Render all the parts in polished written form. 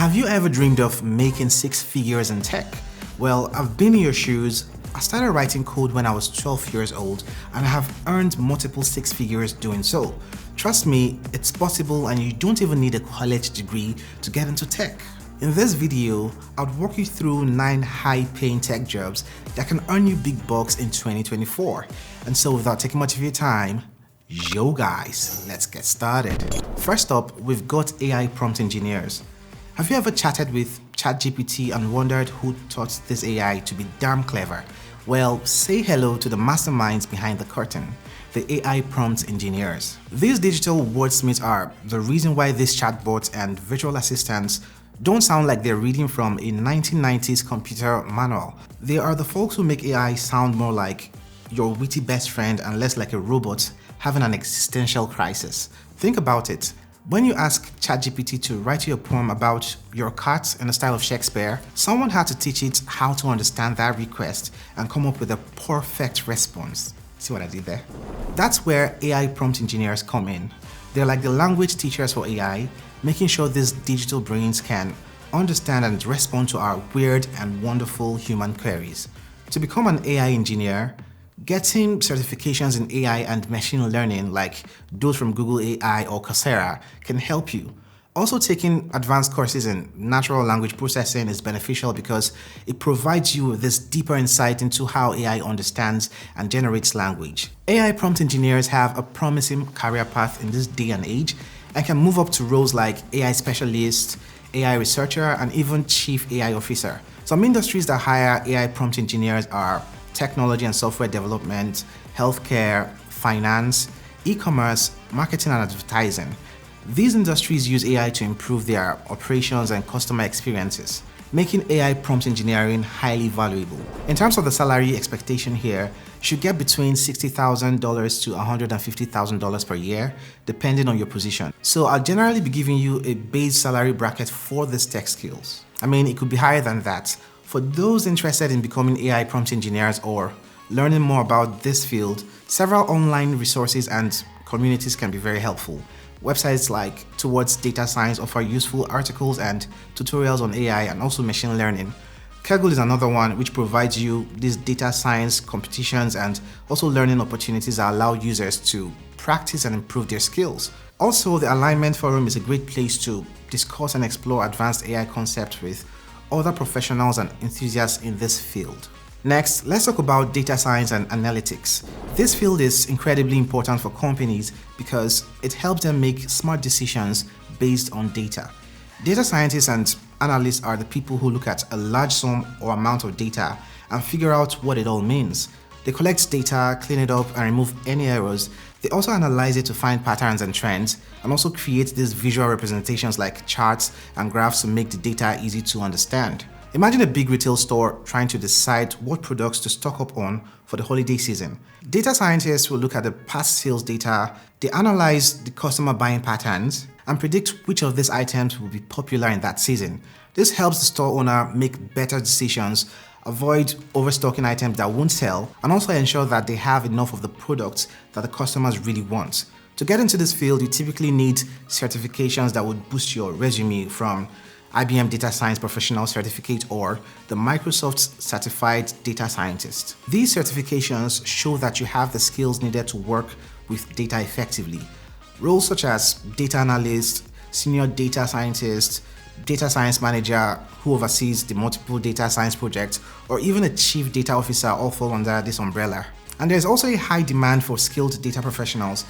Have you ever dreamed of making six figures in tech? Well, I've been in your shoes. I started writing code when I was 12 years old and I have earned multiple six figures doing so. Trust me, it's possible and you don't even need a college degree to get into tech. In this video, I'll walk you through 9 high-paying tech jobs that can earn you big bucks in 2024. And so without taking much of your time, yo guys, let's get started. First up, we've got AI prompt engineers. Have you ever chatted with ChatGPT and wondered who taught this AI to be damn clever? Well, say hello to the masterminds behind the curtain, the AI prompt engineers. These digital wordsmiths are the reason why these chatbots and virtual assistants don't sound like they're reading from a 1990s computer manual. They are the folks who make AI sound more like your witty best friend and less like a robot having an existential crisis. Think about it. When you ask ChatGPT to write you a poem about your cat in the style of Shakespeare, someone had to teach it how to understand that request and come up with a perfect response. See what I did there? That's where AI prompt engineers come in. They're like the language teachers for AI, making sure these digital brains can understand and respond to our weird and wonderful human queries. To become an AI engineer, getting certifications in AI and machine learning like those from Google AI or Coursera can help you. Also, taking advanced courses in natural language processing is beneficial because it provides you with this deeper insight into how AI understands and generates language. AI prompt engineers have a promising career path in this day and age and can move up to roles like AI specialist, AI researcher, and even chief AI officer. Some industries that hire AI prompt engineers are technology and software development, healthcare, finance, e-commerce, marketing and advertising. These industries use AI to improve their operations and customer experiences, making AI prompt engineering highly valuable. In terms of the salary expectation here, you should get between $60,000 to $150,000 per year, depending on your position. So I'll generally be giving you a base salary bracket for these tech skills. I mean, it could be higher than that. For those interested in becoming AI prompt engineers or learning more about this field, several online resources and communities can be very helpful. Websites like Towards Data Science offer useful articles and tutorials on AI and also machine learning. Kaggle is another one which provides you these data science competitions and also learning opportunities that allow users to practice and improve their skills. Also, the Alignment Forum is a great place to discuss and explore advanced AI concepts with other professionals and enthusiasts in this field. Next, let's talk about data science and analytics. This field is incredibly important for companies because it helps them make smart decisions based on data. Data scientists and analysts are the people who look at a large sum or amount of data and figure out what it all means. They collect data, clean it up, and remove any errors. They also analyze it to find patterns and trends, and also create these visual representations like charts and graphs to make the data easy to understand. Imagine a big retail store trying to decide what products to stock up on for the holiday season. Data scientists will look at the past sales data, they analyze the customer buying patterns, and predict which of these items will be popular in that season. This helps the store owner make better decisions, avoid overstocking items that won't sell, and also ensure that they have enough of the products that the customers really want. To get into this field, you typically need certifications that would boost your resume from IBM Data Science Professional Certificate or the Microsoft Certified Data Scientist. These certifications show that you have the skills needed to work with data effectively. Roles such as data analyst, senior data scientist, data science manager who oversees the multiple data science projects, or even a chief data officer all fall under this umbrella. And there's also a high demand for skilled data professionals,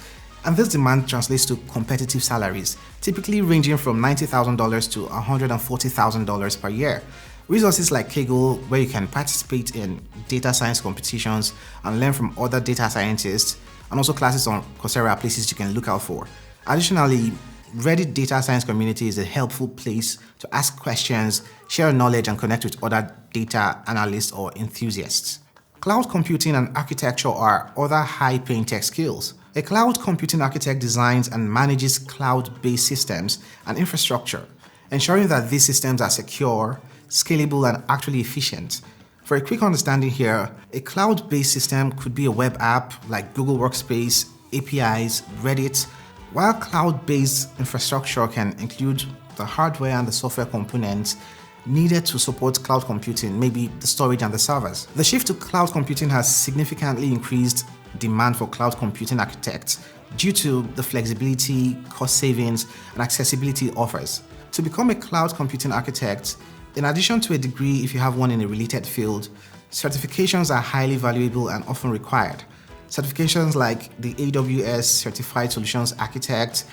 and this demand translates to competitive salaries, typically ranging from $90,000 to $140,000 per year. Resources like Kaggle, where you can participate in data science competitions and learn from other data scientists, and also classes on Coursera are places you can look out for. Additionally, Reddit Data Science Community is a helpful place to ask questions, share knowledge, and connect with other data analysts or enthusiasts. Cloud computing and architecture are other high-paying tech skills. A cloud computing architect designs and manages cloud-based systems and infrastructure, ensuring that these systems are secure, scalable, and actually efficient. For a quick understanding here, a cloud-based system could be a web app like Google Workspace, APIs, Reddit, while cloud-based infrastructure can include the hardware and the software components needed to support cloud computing, maybe the storage and the servers. The shift to cloud computing has significantly increased demand for cloud computing architects due to the flexibility, cost savings, and accessibility it offers. To become a cloud computing architect, in addition to a degree if you have one in a related field, certifications are highly valuable and often required. Certifications like the AWS Certified Solutions Architect,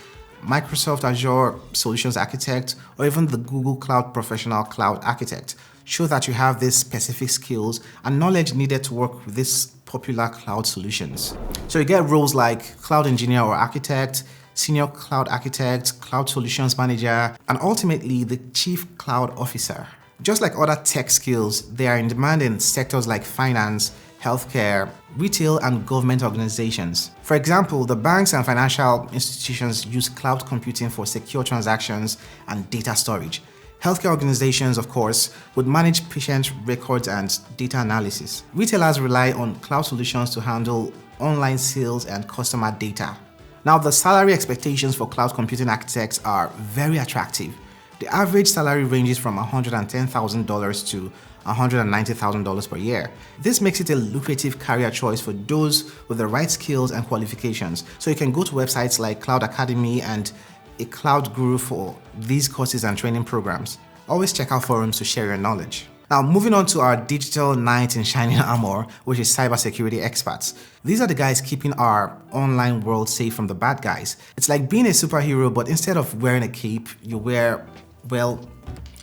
Microsoft Azure Solutions Architect, or even the Google Cloud Professional Cloud Architect show that you have these specific skills and knowledge needed to work with these popular cloud solutions. So you get roles like Cloud Engineer or Architect, Senior Cloud Architect, Cloud Solutions Manager, and ultimately the Chief Cloud Officer. Just like other tech skills, they are in demand in sectors like finance, healthcare, retail, and government organizations. For example, the banks and financial institutions use cloud computing for secure transactions and data storage. Healthcare organizations, of course, would manage patient records and data analysis. Retailers rely on cloud solutions to handle online sales and customer data. Now, the salary expectations for cloud computing architects are very attractive. The average salary ranges from $110,000 to $190,000 per year. This makes it a lucrative career choice for those with the right skills and qualifications. So you can go to websites like Cloud Academy and a Cloud Guru for these courses and training programs. Always check out forums to share your knowledge. Now, moving on to our digital knight in shining armor, which is cybersecurity experts. These are the guys keeping our online world safe from the bad guys. It's like being a superhero, but instead of wearing a cape, you wear, well,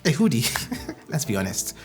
a hoodie. Let's be honest.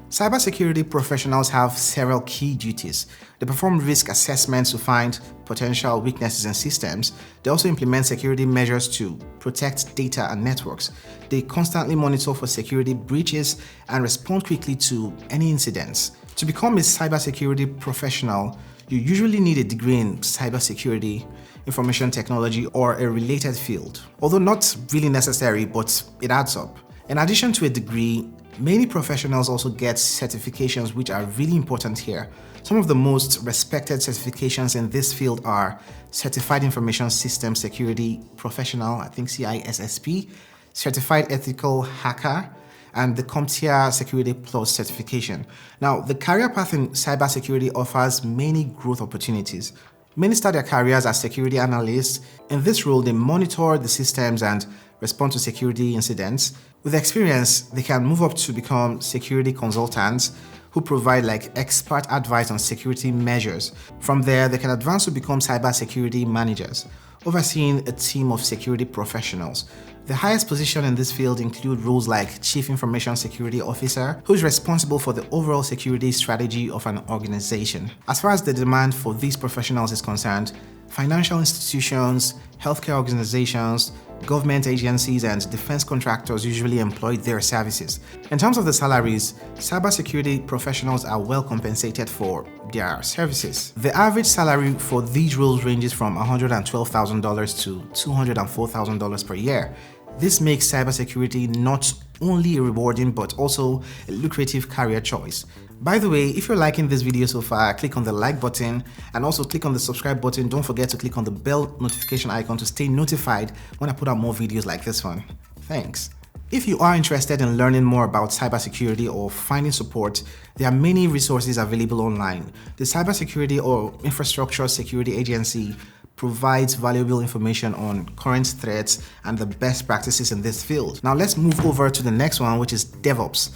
Cybersecurity professionals have several key duties. They perform risk assessments to find potential weaknesses in systems. They also implement security measures to protect data and networks. They constantly monitor for security breaches and respond quickly to any incidents. To become a cybersecurity professional, you usually need a degree in cybersecurity, information technology, or a related field. Although not really necessary, but it adds up. In addition to a degree, many professionals also get certifications which are really important here. Some of the most respected certifications in this field are Certified Information System Security Professional, I think CISSP, Certified Ethical Hacker, and the CompTIA Security Plus certification. Now, the career path in cybersecurity offers many growth opportunities. Many start their careers as security analysts. In this role, they monitor the systems and respond to security incidents. With experience, they can move up to become security consultants who provide expert advice on security measures. From there, they can advance to become cybersecurity managers, overseeing a team of security professionals. The highest position in this field include roles like Chief Information Security Officer, who is responsible for the overall security strategy of an organization. As far as the demand for these professionals is concerned, financial institutions, healthcare organizations, government agencies, and defense contractors usually employ their services. In terms of the salaries, cybersecurity professionals are well compensated for their services. The average salary for these roles ranges from $112,000 to $204,000 per year. This makes cybersecurity not only a rewarding but also a lucrative career choice. By the way, if you're liking this video so far, click on the like button and also click on the subscribe button. Don't forget to click on the bell notification icon to stay notified when I put out more videos like this one. Thanks. If you are interested in learning more about cybersecurity or finding support, there are many resources available online. The Cybersecurity or Infrastructure Security Agency provides valuable information on current threats and the best practices in this field. Now let's move over to the next one, which is DevOps.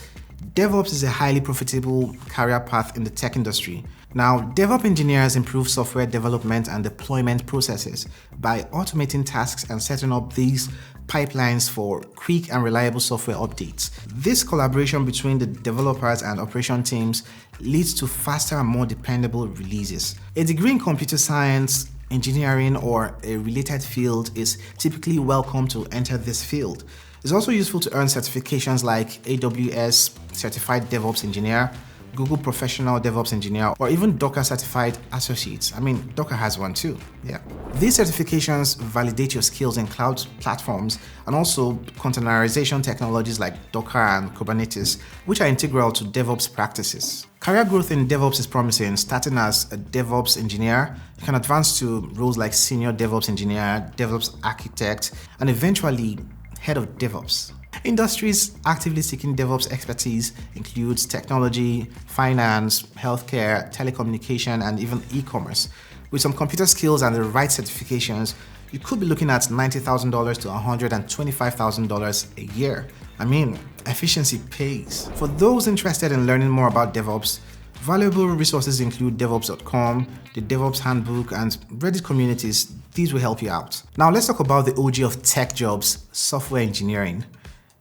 DevOps is a highly profitable career path in the tech industry. Now, DevOps engineers improve software development and deployment processes by automating tasks and setting up these pipelines for quick and reliable software updates. This collaboration between the developers and operation teams leads to faster and more dependable releases. A degree in computer science, engineering, or a related field is typically welcome to enter this field. It's also useful to earn certifications like AWS Certified DevOps Engineer, Google Professional DevOps Engineer, or even Docker Certified Associates. I mean, Docker has one too, yeah. These certifications validate your skills in cloud platforms and also containerization technologies like Docker and Kubernetes, which are integral to DevOps practices. Career growth in DevOps is promising. Starting as a DevOps engineer, you can advance to roles like Senior DevOps Engineer, DevOps Architect, and eventually Head of DevOps. Industries actively seeking DevOps expertise includes technology, finance, healthcare, telecommunication, and even e-commerce. With some computer skills and the right certifications, you could be looking at $90,000 to $125,000 a year. I mean, efficiency pays. For those interested in learning more about DevOps, valuable resources include devops.com, the DevOps Handbook, and Reddit communities. These will help you out. Now let's talk about the OG of tech jobs, software engineering.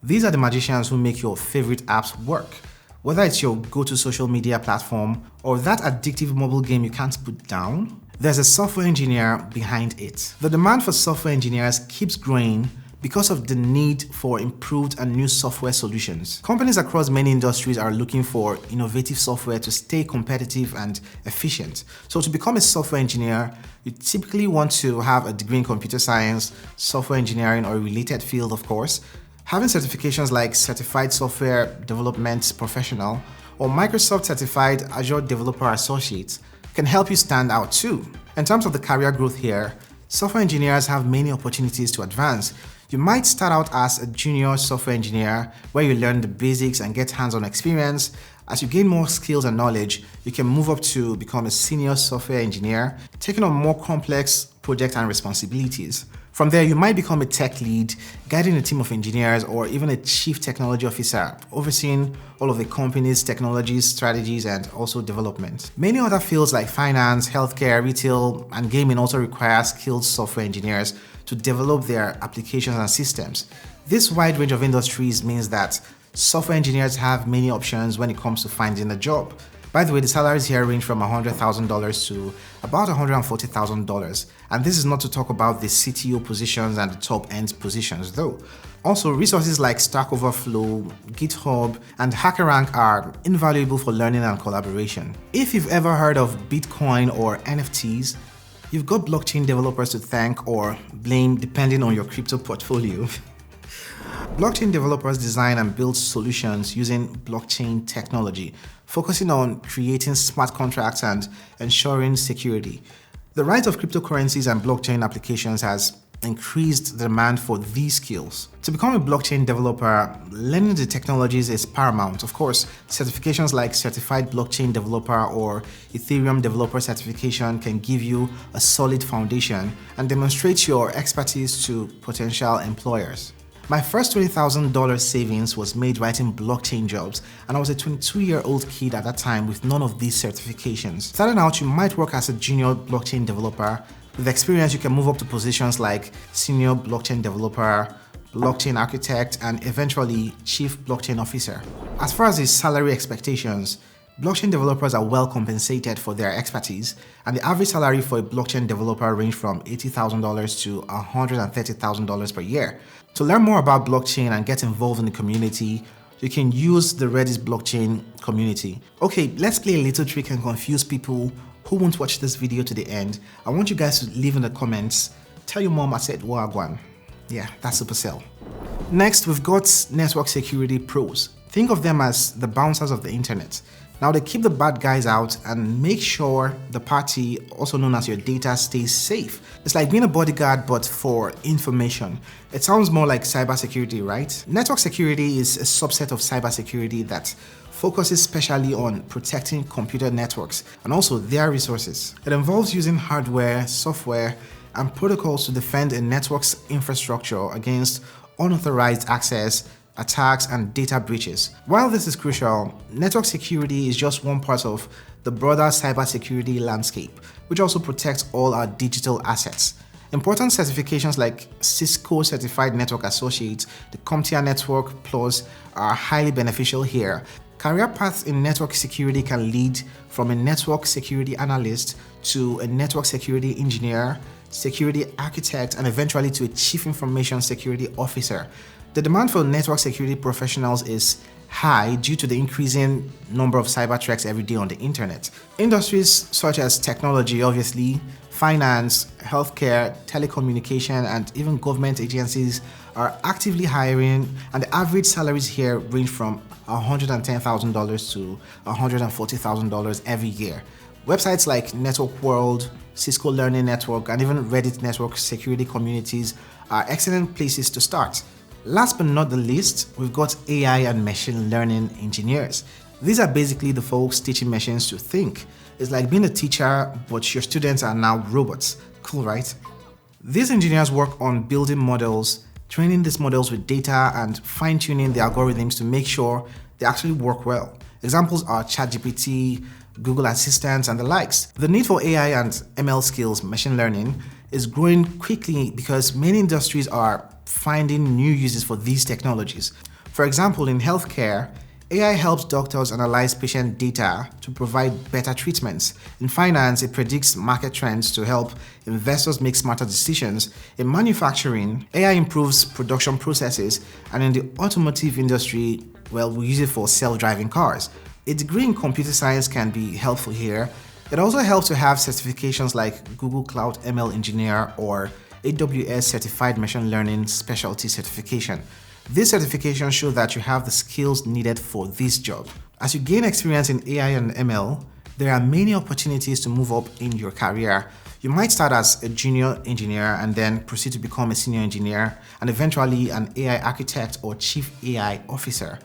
These are the magicians who make your favorite apps work. Whether it's your go-to social media platform or that addictive mobile game you can't put down, there's a software engineer behind it. The demand for software engineers keeps growing because of the need for improved and new software solutions. Companies across many industries are looking for innovative software to stay competitive and efficient. So to become a software engineer, you typically want to have a degree in computer science, software engineering, or a related field, of course. Having certifications like Certified Software Development Professional or Microsoft Certified Azure Developer Associate can help you stand out too. In terms of the career growth here, software engineers have many opportunities to advance. You might start out as a junior software engineer where you learn the basics and get hands-on experience. As you gain more skills and knowledge, you can move up to become a senior software engineer, taking on more complex projects and responsibilities. From there, you might become a tech lead, guiding a team of engineers, or even a chief technology officer, overseeing all of the company's technologies, strategies, and also development. Many other fields like finance, healthcare, retail, and gaming also require skilled software engineers to develop their applications and systems. This wide range of industries means that software engineers have many options when it comes to finding a job. By the way, the salaries here range from $100,000 to about $140,000. And this is not to talk about the CTO positions and the top-end positions though. Also, resources like Stack Overflow, GitHub, and HackerRank are invaluable for learning and collaboration. If you've ever heard of Bitcoin or NFTs, you've got blockchain developers to thank or blame depending on your crypto portfolio. Blockchain developers design and build solutions using blockchain technology, focusing on creating smart contracts and ensuring security. The rise of cryptocurrencies and blockchain applications has increased the demand for these skills. To become a blockchain developer, learning the technologies is paramount. Of course, certifications like Certified Blockchain Developer or Ethereum Developer Certification can give you a solid foundation and demonstrate your expertise to potential employers. My first $20,000 savings was made writing blockchain jobs, and I was a 22-year-old kid at that time with none of these certifications. Starting out, you might work as a junior blockchain developer. With experience, you can move up to positions like senior blockchain developer, blockchain architect, and eventually chief blockchain officer. As far as the salary expectations, blockchain developers are well compensated for their expertise, and the average salary for a blockchain developer ranges from $80,000 to $130,000 per year. To learn more about blockchain and get involved in the community, you can use the Reddit blockchain community. Okay, let's play a little trick and confuse people who won't watch this video to the end. I want you guys to leave in the comments, tell your mom I said wagwan. Yeah, that's Supercell. Next, we've got network security pros. Think of them as the bouncers of the internet. Now they keep the bad guys out and make sure the party, also known as your data, stays safe. It's like being a bodyguard but for information. It sounds more like cybersecurity, right? Network security is a subset of cybersecurity that focuses specially on protecting computer networks and also their resources. It involves using hardware, software, and protocols to defend a network's infrastructure against unauthorized access, attacks, and data breaches. While this is crucial, network security is just one part of the broader cybersecurity landscape, which also protects all our digital assets. Important certifications like Cisco Certified Network Associate, the CompTIA Network Plus are highly beneficial here. Career paths in network security can lead from a network security analyst to a network security engineer, security architect, and eventually to a chief information security officer. The demand for network security professionals is high due to the increasing number of cyber threats every day on the internet. Industries such as technology, obviously, finance, healthcare, telecommunication, and even government agencies are actively hiring, and the average salaries here range from $110,000 to $140,000 every year. Websites like Network World, Cisco Learning Network, and even Reddit network security communities are excellent places to start. Last but not the least, we've got AI and machine learning engineers. These are basically the folks teaching machines to think. It's like being a teacher, but your students are now robots. Cool, right? These engineers work on building models, training these models with data, and fine-tuning the algorithms to make sure they actually work well. Examples are ChatGPT, Google Assistant, and the likes. The need for AI and ML skills, machine learning, is growing quickly because many industries are finding new uses for these technologies. For example, in healthcare, AI helps doctors analyze patient data to provide better treatments. In finance, it predicts market trends to help investors make smarter decisions. In manufacturing, AI improves production processes, and in the automotive industry, well, we use it for self-driving cars. A degree in computer science can be helpful here. It also helps to have certifications like Google Cloud ML Engineer or AWS Certified Machine Learning Specialty Certification. These certifications show that you have the skills needed for this job. As you gain experience in AI and ML, there are many opportunities to move up in your career. You might start as a junior engineer and then proceed to become a senior engineer and eventually an AI architect or chief AI officer.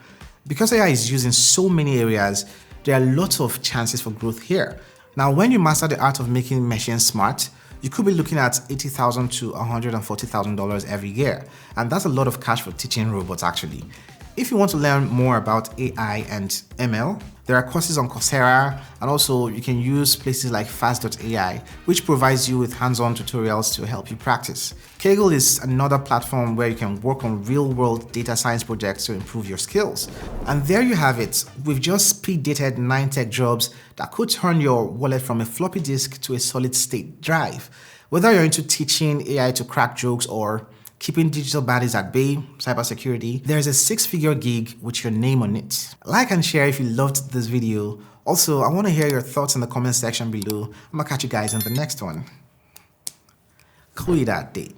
Because AI is used in so many areas, there are lots of chances for growth here. Now, when you master the art of making machines smart, you could be looking at $80,000 to $140,000 every year. And that's a lot of cash for teaching robots, actually. If you want to learn more about AI and ML, there are courses on Coursera, and also you can use places like fast.ai, which provides you with hands-on tutorials to help you practice. Kaggle is another platform where you can work on real-world data science projects to improve your skills. And there you have it. We've just speed-dated 9 tech jobs that could turn your wallet from a floppy disk to a solid-state drive. Whether you're into teaching AI to crack jokes or keeping digital baddies at bay, cybersecurity, there's a 6-figure gig with your name on it. Like and share if you loved this video. Also, I want to hear your thoughts in the comment section below. I'm gonna catch you guys in the next one. Cool that day.